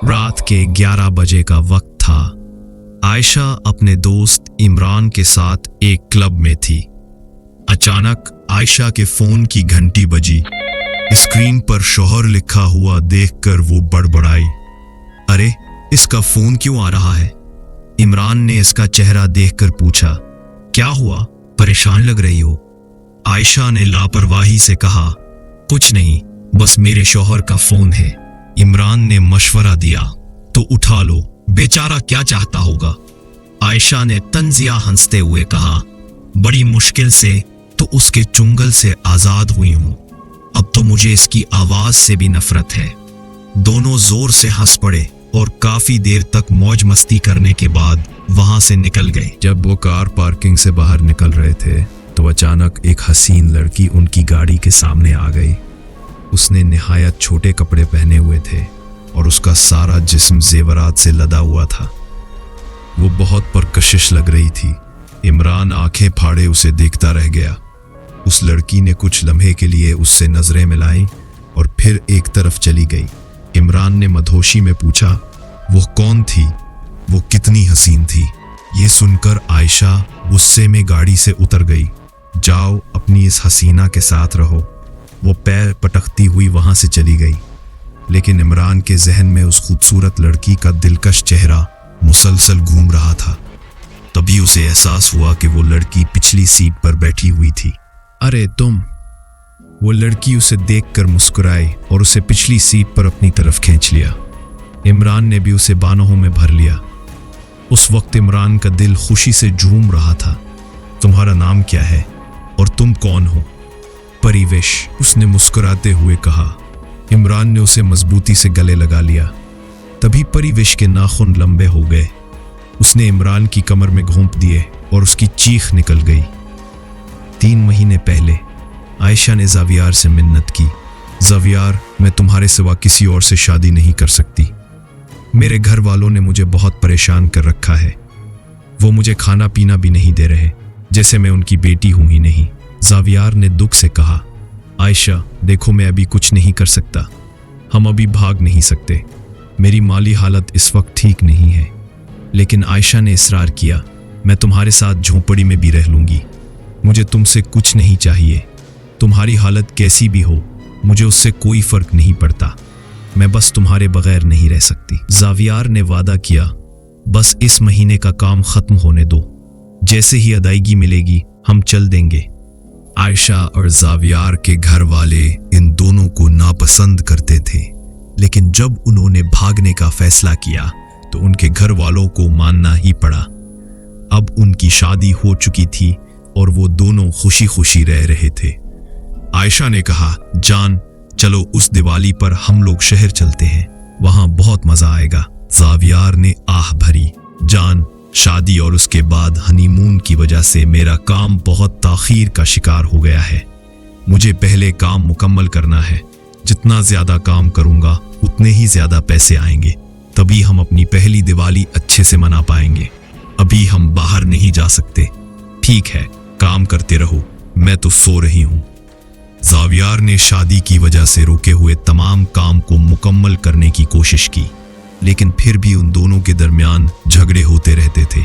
रात के 11 बजे का वक्त था। आयशा अपने दोस्त इमरान के साथ एक क्लब में थी। अचानक आयशा के फोन की घंटी बजी। स्क्रीन पर शौहर लिखा हुआ देखकर वो बड़बड़ाई, अरे इसका फोन क्यों आ रहा है? इमरान ने इसका चेहरा देखकर पूछा, क्या हुआ, परेशान लग रही हो? आयशा ने लापरवाही से कहा, कुछ नहीं, बस मेरे शौहर का फोन है। इमरान ने मशवरा दिया, तो उठा लो, बेचारा क्या चाहता होगा। आयशा ने तंजिया हंसते हुए कहा, बड़ी मुश्किल से तो उसके चुंगल से आजाद हुई हूं, अब तो मुझे इसकी आवाज से भी नफरत है। दोनों जोर से हंस पड़े और काफी देर तक मौज मस्ती करने के बाद वहां से निकल गए। जब वो कार पार्किंग से बाहर निकल रहे थे तो अचानक एक हसीन लड़की उनकी गाड़ी के सामने आ गई। उसने निहायत छोटे कपड़े पहने हुए थे और उसका सारा जिस्म जेवरात से लदा हुआ था। वो बहुत परकशिश लग रही थी। इमरान आंखें फाड़े उसे देखता रह गया। उस लड़की ने कुछ लम्हे के लिए उससे नजरें मिलाई और फिर एक तरफ चली गई। इमरान ने मधोशी में पूछा, वो कौन थी? वो कितनी हसीन थी? ये सुनकर आयशा गुस्से में गाड़ी से उतर गई। जाओ, अपनी इस हसीना के साथ रहो। वो पैर पटकती हुई वहां से चली गई। लेकिन इमरान के जहन में उस खूबसूरत लड़की का दिलकश चेहरा मुसलसल घूम रहा था। तभी उसे एहसास हुआ कि वो लड़की पिछली सीट पर बैठी हुई थी। अरे तुम! वो लड़की उसे देखकर मुस्कुराई और उसे पिछली सीट पर अपनी तरफ खींच लिया। इमरान ने भी उसे बाहों में भर लिया। उस वक्त इमरान का दिल खुशी से झूम रहा था। तुम्हारा नाम क्या है और तुम कौन हो? परिवेश, उसने मुस्कुराते हुए कहा। इमरान ने उसे मजबूती से गले लगा लिया। तभी परिवेश के नाखून लंबे हो गए। उसने इमरान की कमर में घोंप दिए और उसकी चीख निकल गई। 3 महीने पहले आयशा ने जावियार से मिन्नत की, जावियार, मैं तुम्हारे सिवा किसी और से शादी नहीं कर सकती। मेरे घर वालों ने मुझे बहुत परेशान कर रखा है। वो मुझे खाना पीना भी नहीं दे रहे, जैसे मैं उनकी बेटी हूं ही नहीं। जावियार ने दुख से कहा, आयशा देखो, मैं अभी कुछ नहीं कर सकता। हम अभी भाग नहीं सकते। मेरी माली हालत इस वक्त ठीक नहीं है। लेकिन आयशा ने इसरार किया, मैं तुम्हारे साथ झोपड़ी में भी रह लूंगी। मुझे तुमसे कुछ नहीं चाहिए। तुम्हारी हालत कैसी भी हो, मुझे उससे कोई फर्क नहीं पड़ता। मैं बस तुम्हारे बगैर नहीं रह सकती। जावियार ने वादा किया, बस इस महीने का काम खत्म होने दो, जैसे ही अदायगी मिलेगी हम चल देंगे। आयशा और जावियार के घर वाले इन दोनों को नापसंद करते थे, लेकिन जब उन्होंने भागने का फैसला किया तो उनके घर वालों को मानना ही पड़ा। अब उनकी शादी हो चुकी थी और वो दोनों खुशी खुशी रह रहे थे। आयशा ने कहा, जान चलो उस दिवाली पर हम लोग शहर चलते हैं, वहां बहुत मजा आएगा। जावियार ने आह भरी, जान, शादी और उसके बाद हनीमून की वजह से मेरा काम बहुत ताखीर का शिकार हो गया है। मुझे पहले काम मुकम्मल करना है। जितना ज्यादा काम करूंगा उतने ही ज्यादा पैसे आएंगे, तभी हम अपनी पहली दिवाली अच्छे से मना पाएंगे। अभी हम बाहर नहीं जा सकते। ठीक है, काम करते रहो, मैं तो सो रही हूं। जावियार ने शादी की वजह से रुके हुए तमाम काम को मुकम्मल करने की कोशिश की, लेकिन फिर भी उन दोनों के दरमियान झगड़े होते रहते थे।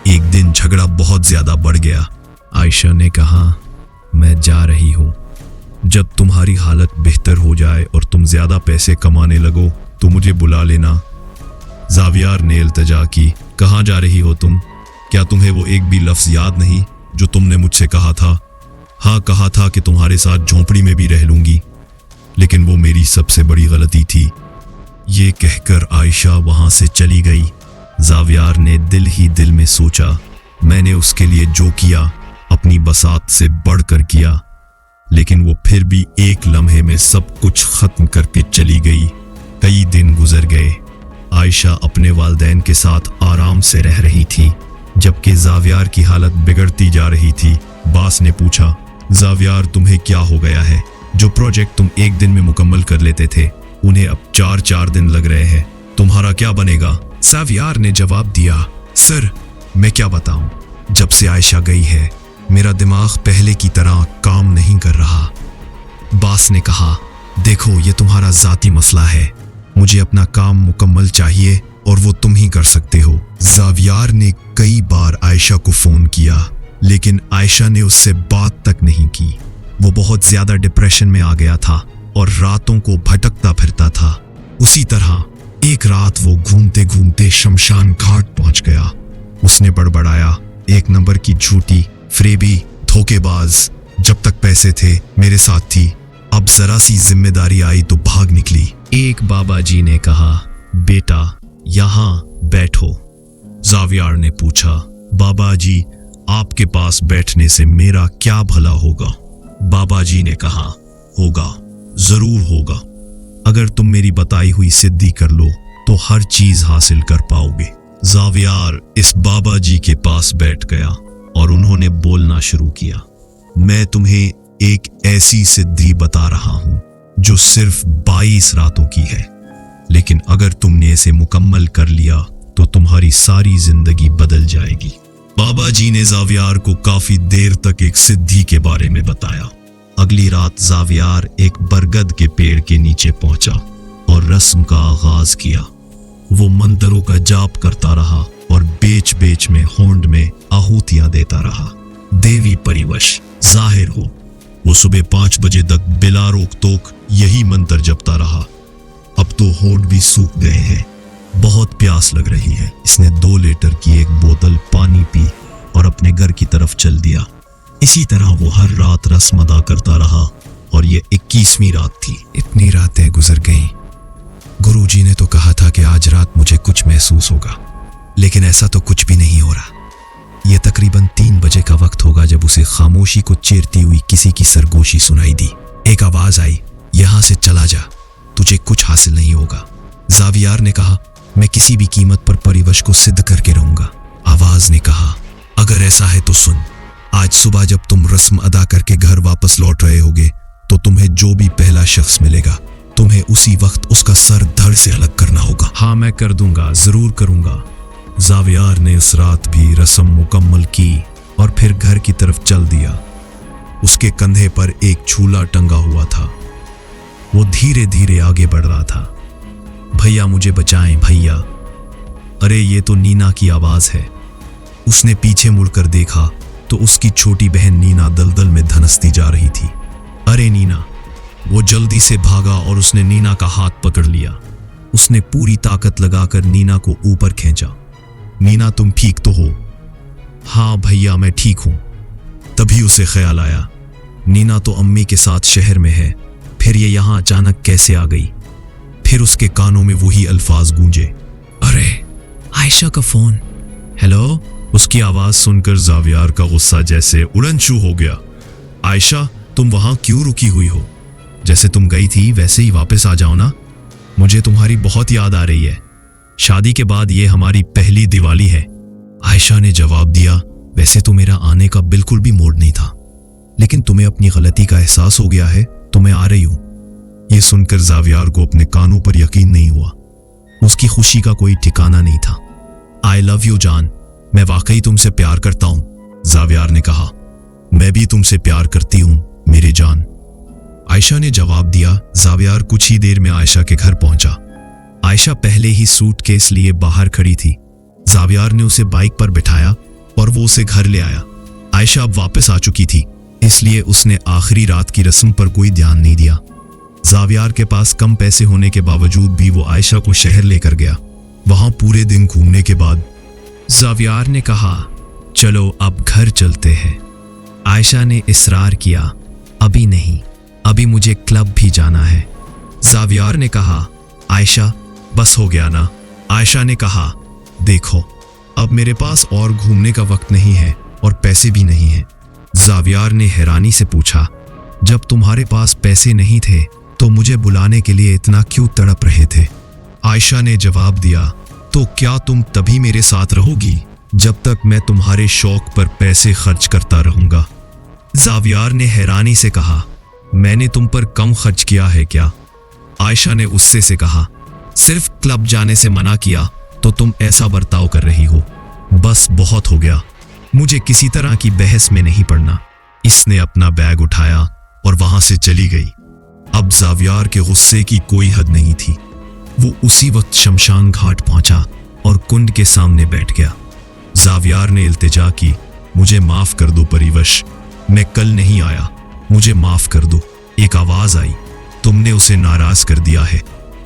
एक दिन झगड़ा बहुत ज्यादा बढ़ गया। आयशा ने कहा, मैं जा रही हूं। जब तुम्हारी हालत बेहतर हो जाए और तुम ज्यादा पैसे कमाने लगो तो मुझे बुला लेना। जावियार ने इल्तजा की, कहाँ जा रही हो तुम? क्या तुम्हें वो एक भी लफ्ज याद नहीं जो तुमने मुझसे कहा था? हाँ, कहा था कि तुम्हारे साथ झोंपड़ी में भी रह लूंगी, लेकिन वो मेरी सबसे बड़ी गलती थी। ये कहकर आयशा वहां से चली गई। जावियार ने दिल ही दिल में सोचा, मैंने उसके लिए जो किया अपनी बसात से बढ़कर किया, लेकिन वो फिर भी एक लम्हे में सब कुछ खत्म करके चली गई। कई दिन गुजर गए। आयशा अपने वालिदैन के साथ आराम से रह रही थी, जबकि जावियार की हालत बिगड़ती जा रही थी। बास ने पूछा, जावियार तुम्हें क्या हो गया है? जो प्रोजेक्ट तुम एक दिन में मुकम्मल कर लेते थे उन्हें अब 4-4 दिन लग रहे हैं। तुम्हारा क्या बनेगा? जावियार ने जवाब दिया, सर मैं क्या बताऊं, जब से आयशा गई है मेरा दिमाग पहले की तरह काम नहीं कर रहा। बास ने कहा, देखो ये तुम्हारा ज़ाती मसला है, मुझे अपना काम मुकम्मल चाहिए और वो तुम ही कर सकते हो। जावियार ने कई बार आयशा को फोन किया, लेकिन आयशा ने उससे बात तक नहीं की। वो बहुत ज्यादा डिप्रेशन में आ गया था और रातों को भटकता फिरता था। उसी तरह एक रात वो घूमते घूमते शमशान घाट पहुंच गया। उसने बड़बड़ाया, एक नंबर की झूठी, फ्रेबी, धोखेबाज। जब तक पैसे थे मेरे साथ थी, अब जरा सी जिम्मेदारी आई तो भाग निकली। एक बाबा जी ने कहा, बेटा यहाँ बैठो। जावियार ने पूछा, बाबा जी आपके पास बैठने से मेरा क्या भला होगा? बाबा जी ने कहा, होगा, जरूर होगा। अगर तुम मेरी बताई हुई सिद्धि कर लो तो हर चीज हासिल कर पाओगे। जावियार इस बाबा जी के पास बैठ गया और उन्होंने बोलना शुरू किया, मैं तुम्हें एक ऐसी सिद्धि बता रहा हूं जो सिर्फ 22 रातों की है, लेकिन अगर तुमने इसे मुकम्मल कर लिया तो तुम्हारी सारी जिंदगी बदल जाएगी। बाबा जी ने जावियार को काफी देर तक एक सिद्धि के बारे में बताया। अगली रात जावियार एक बरगद के पेड़ के नीचे पहुंचा और रस्म का आगाज किया। वो मंतरों का जाप करता रहा और बेच बेच में होंड में आहुतियां देता रहा। देवी परिवश जाहिर हो, वो सुबह 5 बजे तक बिला रोक टोक यही मंत्र जपता रहा। अब तो होंठ भी सूख गए हैं, बहुत प्यास लग रही है। इसने 2 लीटर की एक बोतल पानी पी और अपने घर की तरफ चल दिया। इसी तरह वो हर रात रस्म अदा करता रहा और ये 21वीं रात थी। इतनी रातें गुजर गईं। गुरुजी ने तो कहा था कि आज रात मुझे कुछ महसूस होगा, लेकिन ऐसा तो कुछ भी नहीं हो रहा। यह तकरीबन 3 बजे का वक्त होगा जब उसे खामोशी को चीरती हुई किसी की सरगोशी सुनाई दी। एक आवाज आई, यहां से चला जा, तुझे कुछ हासिल नहीं होगा। जावियार ने कहा, मैं किसी भी कीमत पर परिवश को सिद्ध करके रहूंगा। आवाज ने कहा, अगर ऐसा है तो सुन, आज सुबह जब तुम रस्म अदा करके घर वापस लौट रहे होगे तो तुम्हें जो भी पहला शख्स मिलेगा, तुम्हें उसी वक्त उसका सर धड़ से अलग करना होगा। हाँ मैं कर दूंगा, जरूर करूंगा। जावियार ने उस रात भी रस्म मुकम्मल की और फिर घर की तरफ चल दिया। उसके कंधे पर एक झूला टंगा हुआ था। वो धीरे धीरे आगे बढ़ रहा था। भैया मुझे बचाएं भैया। अरे ये तो नीना की आवाज है। उसने पीछे मुड़कर देखा तो उसकी छोटी बहन नीना दलदल में धंसती जा रही थी। अरे नीना! वो जल्दी से भागा और उसने नीना का हाथ पकड़ लिया। उसने पूरी ताकत लगाकर नीना को ऊपर खींचा। नीना तुम ठीक तो हो? हाँ भैया मैं ठीक हूं। तभी उसे ख्याल आया, नीना तो अम्मी के साथ शहर में है, फिर ये यहां अचानक कैसे आ गई? फिर उसके कानों में वही अल्फाज गूंजे, अरे आयशा का फोन। हेलो? उसकी आवाज सुनकर जावियार का गुस्सा जैसे उड़न छू हो गया। आयशा तुम वहां क्यों रुकी हुई हो? जैसे तुम गई थी वैसे ही वापस आ जाओ ना। मुझे तुम्हारी बहुत याद आ रही है। शादी के बाद ये हमारी पहली दिवाली है। आयशा ने जवाब दिया, वैसे तो मेरा आने का बिल्कुल भी मूड नहीं था, लेकिन तुम्हें अपनी गलती का एहसास हो गया है तो मैं आ रही हूं। यह सुनकर जावियार को अपने कानों पर यकीन नहीं हुआ। उसकी खुशी का कोई ठिकाना नहीं था। आई लव यू जान, मैं वाकई तुमसे प्यार करता हूं। जावियार ने कहा, मैं भी तुमसे प्यार करती हूं मेरी जान। आयशा ने जवाब दिया। जावियार कुछ ही देर में आयशा के घर पहुंचा। आयशा पहले ही सूटकेस लिए बाहर खड़ी थी। जावियार ने उसे बाइक पर बिठाया और वो उसे घर ले आया। आयशा अब वापस आ चुकी थी, इसलिए उसने आखिरी रात की रस्म पर कोई ध्यान नहीं दिया। जावियार के पास कम पैसे होने के बावजूद भी वो आयशा को शहर लेकर गया। वहां पूरे दिन घूमने के बाद जावियार ने कहा, चलो अब घर चलते हैं। आयशा ने इसरार किया, अभी नहीं, अभी मुझे क्लब भी जाना है। जावियार ने कहा, आयशा बस हो गया ना। आयशा ने कहा, देखो अब मेरे पास और घूमने का वक्त नहीं है और पैसे भी नहीं है। जावियार ने हैरानी से पूछा, जब तुम्हारे पास पैसे नहीं थे तो मुझे बुलाने के लिए इतना क्यों तड़प रहे थे? आयशा ने जवाब दिया, तो क्या तुम तभी मेरे साथ रहोगी जब तक मैं तुम्हारे शौक पर पैसे खर्च करता रहूंगा? जावियार ने हैरानी से कहा, मैंने तुम पर कम खर्च किया है क्या? आयशा ने गुस्से से कहा, सिर्फ क्लब जाने से मना किया तो तुम ऐसा बर्ताव कर रही हो। बस बहुत हो गया, मुझे किसी तरह की बहस में नहीं पड़ना। इसने अपना बैग उठाया और वहां से चली गई। अब जावियार के गुस्से की कोई हद नहीं थी। वो उसी वक्त शमशान घाट पहुंचा और कुंड के सामने बैठ गया। जावियार ने इल्तिजा की, मुझे माफ कर दो परिवश, मैं कल नहीं आया, मुझे माफ कर दो। एक आवाज आई, तुमने उसे नाराज कर दिया है,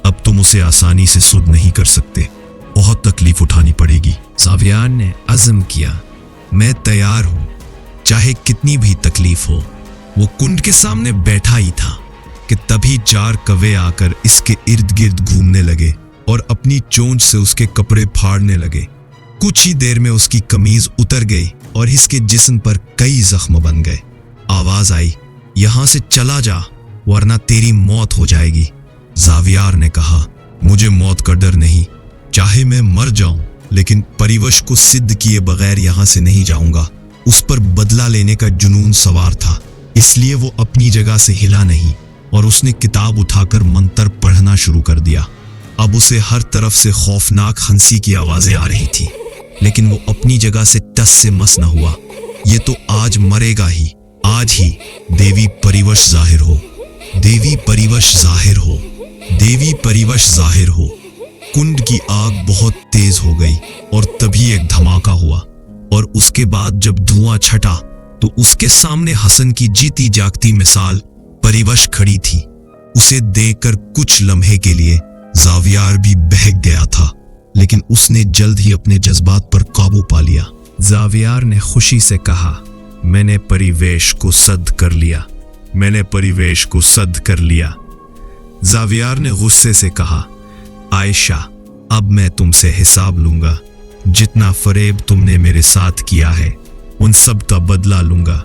अब तुम उसे आसानी से सुध नहीं कर सकते, बहुत तकलीफ उठानी पड़ेगी। जावियार ने अज़्म किया, मैं तैयार हूं, चाहे कितनी भी तकलीफ हो। वो कुंड के सामने बैठा ही था कि तभी 4 कौवे आकर इसके इर्द गिर्द घूमने लगे और अपनी चोंच से उसके कपड़े फाड़ने लगे। कुछ ही देर में उसकी कमीज उतर गई और इसके जिस्म पर कई जख्म बन गए। आवाज आई, यहां से चला जा वरना तेरी मौत हो जाएगी। जावियार ने कहा, मुझे मौत का डर नहीं, चाहे मैं मर जाऊं लेकिन परिवश को सिद्ध किए बगैर यहां से नहीं जाऊंगा। उस पर बदला लेने का जुनून सवार था, इसलिए वो अपनी जगह से हिला नहीं और उसने किताब उठाकर मंत्र पढ़ना शुरू कर दिया। अब उसे हर तरफ से खौफनाक हंसी की आवाजें आ रही थी, लेकिन वो अपनी जगह से टस से मस न हुआ। ये तो आज मरेगा ही, आज ही देवी परिवश जाहिर हो, देवी परिवश जाहिर हो, देवी परिवश जाहिर हो। कुंड की आग बहुत तेज हो गई और तभी एक धमाका हुआ और उसके बाद जब धुआं छटा तो उसके सामने हसन की जीती जागती मिसाल परिवश खड़ी थी। उसे देखकर कुछ लम्हे के लिए जावियार भी बहक गया था, लेकिन उसने जल्द ही अपने जज्बात पर काबू पा लिया। जावियार ने खुशी से कहा, मैंने परिवेश को सद्द कर लिया, मैंने परिवेश को सद्द कर लिया। जावियार ने गुस्से से कहा, आयशा, अब मैं तुमसे हिसाब लूंगा, जितना फरेब तुमने मेरे साथ किया है उन सब का बदला लूंगा।